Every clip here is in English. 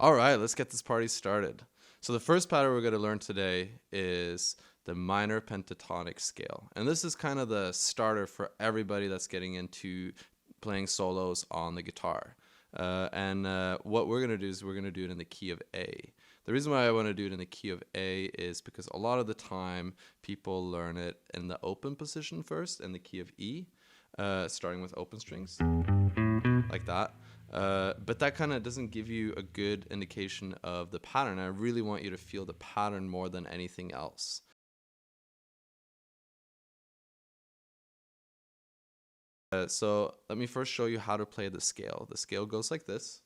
All right, let's get this party started. So the first pattern we're going to learn today is the minor pentatonic scale. And this is kind of the starter for everybody that's getting into playing solos on the guitar. What we're going to do is we're going to do it in the key of A. The reason why I want to do it in the key of A is because a lot of the time people learn it in the open position first, in the key of E, starting with open strings, like that. But that kind of doesn't give you a good indication of the pattern. I really want you to feel the pattern more than anything else. So let me first show you how to play the scale. The scale goes like this.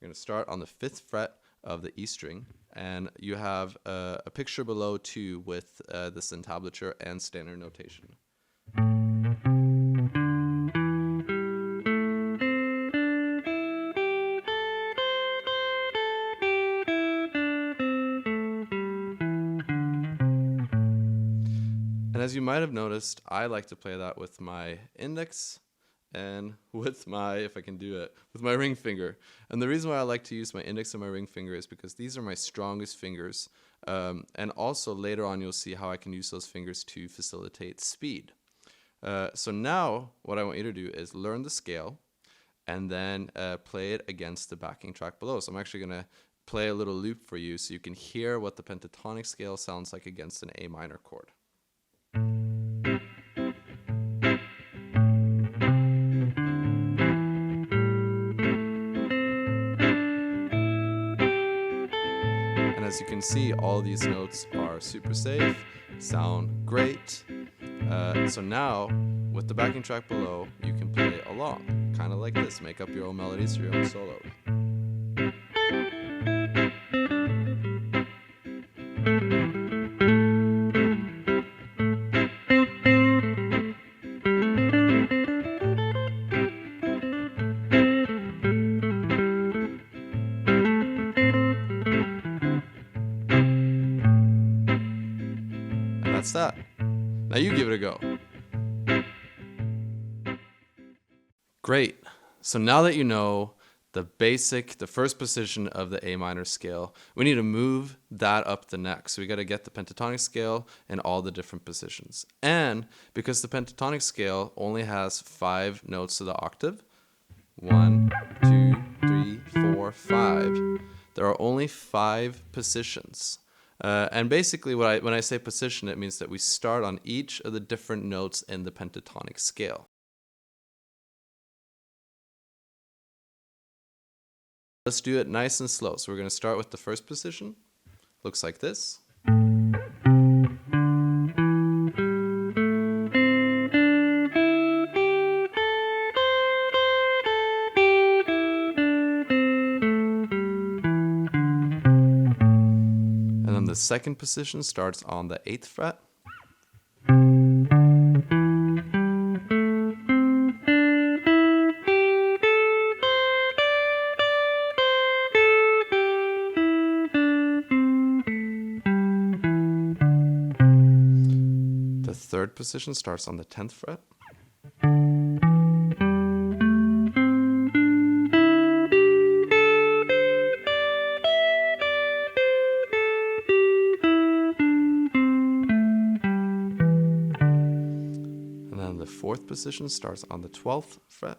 You're going to start on the 5th fret of the E string, and you have a picture below too with this entablature and standard notation. And as you might have noticed, I like to play that with my index and with my, if I can do it, with my ring finger. And the reason why I like to use my index and my ring finger is because these are my strongest fingers. And also later on you'll see how I can use those fingers to facilitate speed. So now what I want you to do is learn the scale and then play it against the backing track below. So I'm actually going to play a little loop for you so you can hear what the pentatonic scale sounds like against an A minor chord. And as you can see, all these notes are super safe, sound great. So now, with the backing track below, you can play along, kind of like this. Make up your own melodies for your own solo. That's that. Now you give it a go. Great. So now that you know the first position of the A minor scale, we need to move that up the neck. So we got to get the pentatonic scale in all the different positions. And because the pentatonic scale only has 5 notes to the octave, 1, 2, 3, 4, 5, there are only 5 positions. And basically when I say position, it means that we start on each of the different notes in the pentatonic scale. Let's do it nice and slow. So we're going to start with the first position. Looks like this. And then the second position starts on the 8th fret. The third position starts on the 10th fret. And then the fourth position starts on the 12th fret.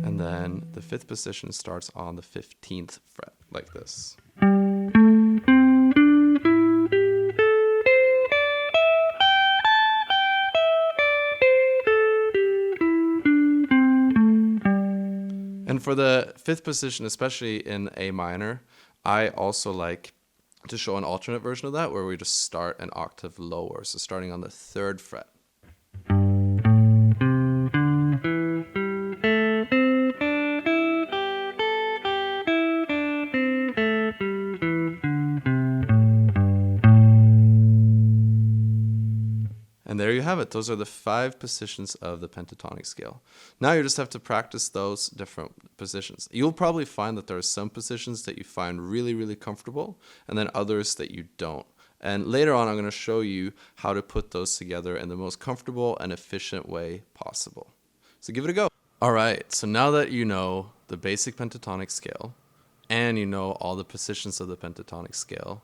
And then the 5th position starts on the 15th fret, like this. And for the 5th position, especially in A minor, I also like to show an alternate version of that where we just start an octave lower. So starting on the 3rd fret. And there you have it. Those are the 5 positions of the pentatonic scale. Now you just have to practice those different positions. You'll probably find that there are some positions that you find really, really comfortable, and then others that you don't. And later on, I'm going to show you how to put those together in the most comfortable and efficient way possible. So give it a go. All right, so now that you know the basic pentatonic scale, and you know all the positions of the pentatonic scale,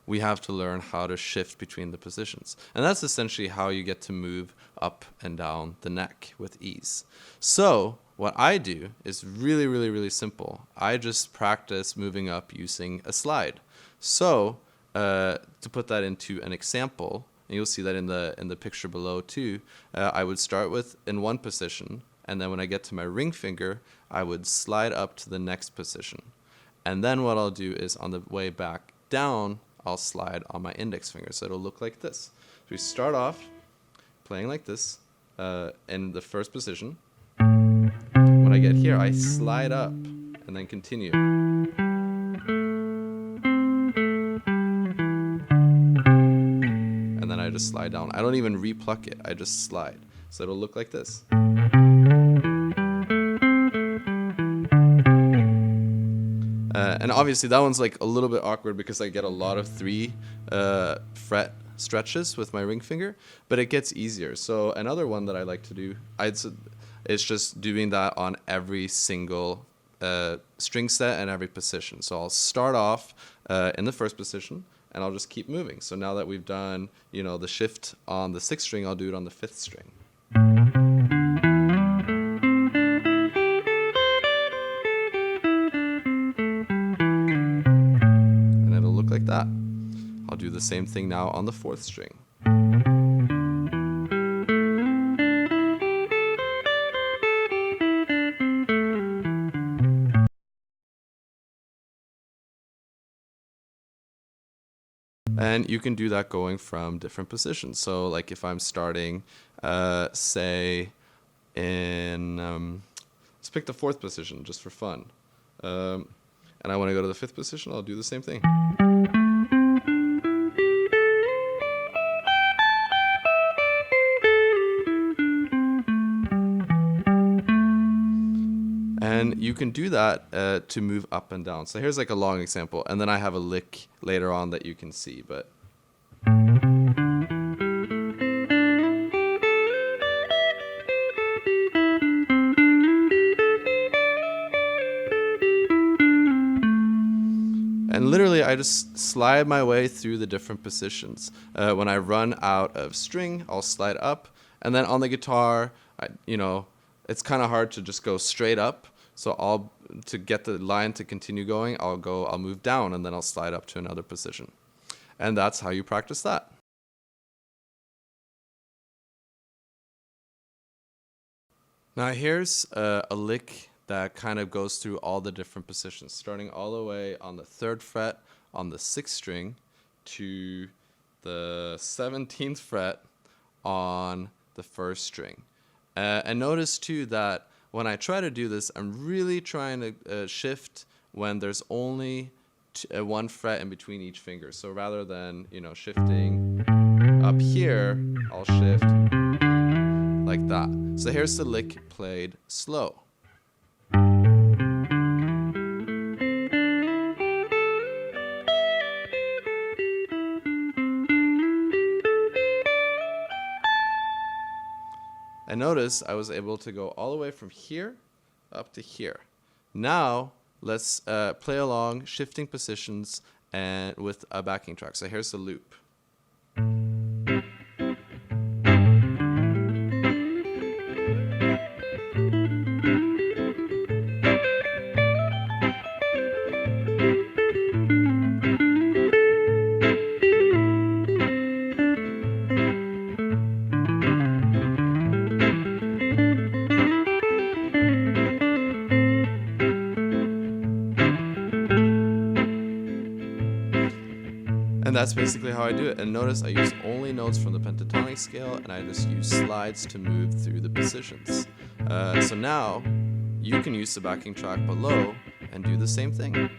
we have to learn how to shift between the positions. And that's essentially how you get to move up and down the neck with ease. So what I do is really, really, really simple. I just practice moving up using a slide. So to put that into an example, and you'll see that in the picture below too, I would start with in one position, and then when I get to my ring finger, I would slide up to the next position. And then what I'll do is on the way back down, I'll slide on my index finger. So it'll look like this. So we start off playing like this in the first position. When I get here, I slide up and then continue. And then I just slide down. I don't even repluck it. I just slide. So it'll look like this. And obviously that one's like a little bit awkward because I get a lot of 3 fret stretches with my ring finger, but it gets easier. So another one that I like to do, it's just doing that on every single string set and every position. So I'll start off in the first position and I'll just keep moving. So now that we've done, the shift on the 6th string, I'll do it on the 5th string. Like that. I'll do the same thing now on the 4th string. And you can do that going from different positions. So like if I'm starting, say in, let's pick the 4th position just for fun. And I want to go to the 5th position, I'll do the same thing. And you can do that to move up and down. So here's like a long example, and then I have a lick later on that you can see, but and literally, I just slide my way through the different positions. When I run out of string, I'll slide up. And then on the guitar, it's kind of hard to just go straight up. So to get the line to continue going, I'll move down, and then I'll slide up to another position. And that's how you practice that. Now here's a lick that kind of goes through all the different positions, starting all the way on the 3rd fret on the 6th string to the 17th fret on the 1st string. And notice too that when I try to do this, I'm really trying to shift when there's only 1 fret in between each finger. So rather than shifting up here, I'll shift like that. So here's the lick played slow. And notice I was able to go all the way from here up to here. Now let's play along shifting positions and with a backing track. So here's the loop. And that's basically how I do it. And notice I use only notes from the pentatonic scale, and I just use slides to move through the positions. So now you can use the backing track below and do the same thing.